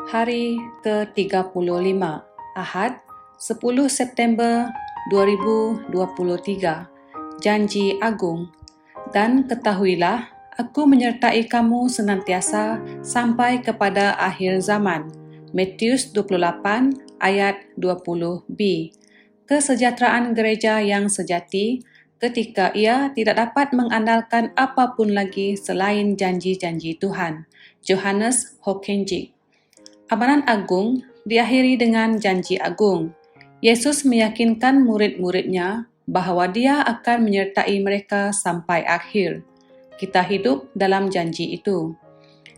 Hari ke-35, Ahad, 10 September 2023. Janji Agung. Dan ketahuilah, aku menyertai kamu senantiasa sampai kepada akhir zaman. Matius 28 ayat 20b. Kesejahteraan gereja yang sejati ketika ia tidak dapat mengandalkan apapun lagi selain janji-janji Tuhan. Johannes Hockenjik. Amaran agung diakhiri dengan janji agung. Yesus meyakinkan murid-muridnya bahwa Dia akan menyertai mereka sampai akhir. Kita hidup dalam janji itu.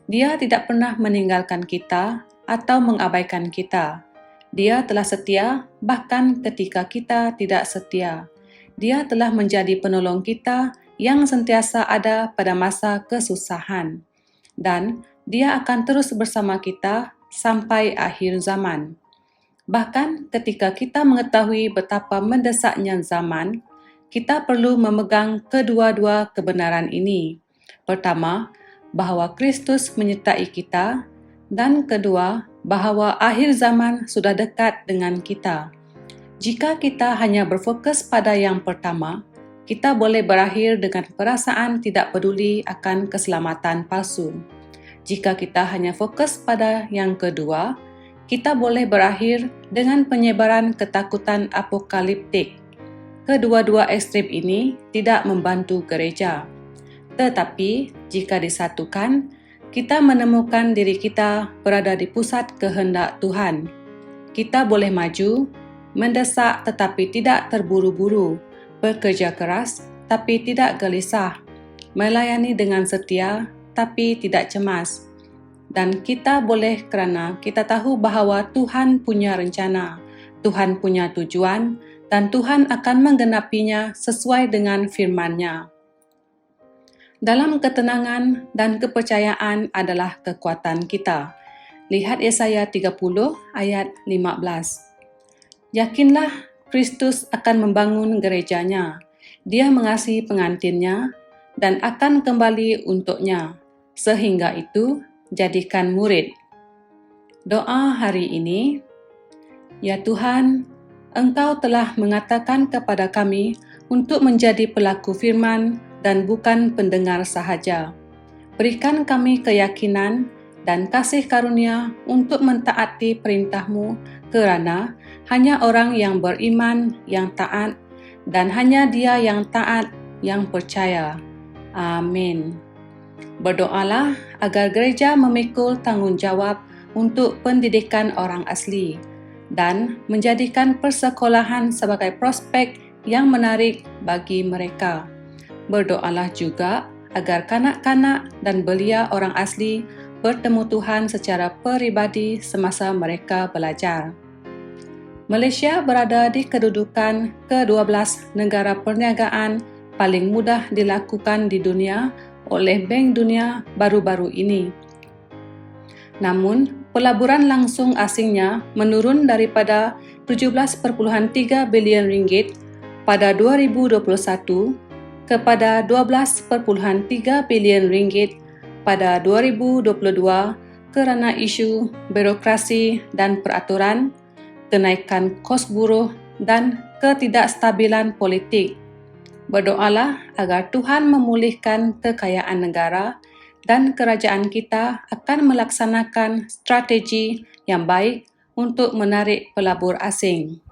Dia tidak pernah meninggalkan kita atau mengabaikan kita. Dia telah setia bahkan ketika kita tidak setia. Dia telah menjadi penolong kita yang sentiasa ada pada masa kesusahan. Dan Dia akan terus bersama kita sampai akhir zaman. Bahkan ketika kita mengetahui betapa mendesaknya zaman, kita perlu memegang kedua-dua kebenaran ini. Pertama, bahwa Kristus menyertai kita, dan kedua, bahwa akhir zaman sudah dekat dengan kita. Jika kita hanya berfokus pada yang pertama, kita boleh berakhir dengan perasaan tidak peduli akan keselamatan palsu. Jika kita hanya fokus pada yang kedua, kita boleh berakhir dengan penyebaran ketakutan apokaliptik. Kedua-dua ekstrem ini tidak membantu gereja. Tetapi, jika disatukan, kita menemukan diri kita berada di pusat kehendak Tuhan. Kita boleh maju, mendesak tetapi tidak terburu-buru, bekerja keras tapi tidak gelisah, melayani dengan setia tapi tidak cemas. Dan kita boleh kerana kita tahu bahawa Tuhan punya rencana, Tuhan punya tujuan, dan Tuhan akan menggenapinya sesuai dengan firman-Nya. Dalam ketenangan dan kepercayaan adalah kekuatan kita. Lihat Yesaya 30 ayat 15. Yakinlah Kristus akan membangun gerejanya. Dia mengasihi pengantinnya dan akan kembali untuknya. Sehingga itu, jadikan murid. Doa hari ini, ya Tuhan, Engkau telah mengatakan kepada kami untuk menjadi pelaku firman dan bukan pendengar sahaja. Berikan kami keyakinan dan kasih karunia untuk mentaati perintah-Mu, kerana hanya orang yang beriman yang taat dan hanya Dia yang taat yang percaya. Amin. Berdoalah agar gereja memikul tanggungjawab untuk pendidikan orang asli dan menjadikan persekolahan sebagai prospek yang menarik bagi mereka. Berdoalah juga agar kanak-kanak dan belia orang asli bertemu Tuhan secara peribadi semasa mereka belajar. Malaysia berada di kedudukan ke-12 negara perniagaan paling mudah dilakukan di dunia oleh Bank Dunia baru-baru ini. Namun, pelaburan langsung asingnya menurun daripada 17.3 bilion ringgit pada 2021 kepada 12.3 bilion ringgit pada 2022 kerana isu birokrasi dan peraturan, kenaikan kos buruh dan ketidakstabilan politik. Berdoalah agar Tuhan memulihkan kekayaan negara dan kerajaan kita akan melaksanakan strategi yang baik untuk menarik pelabur asing.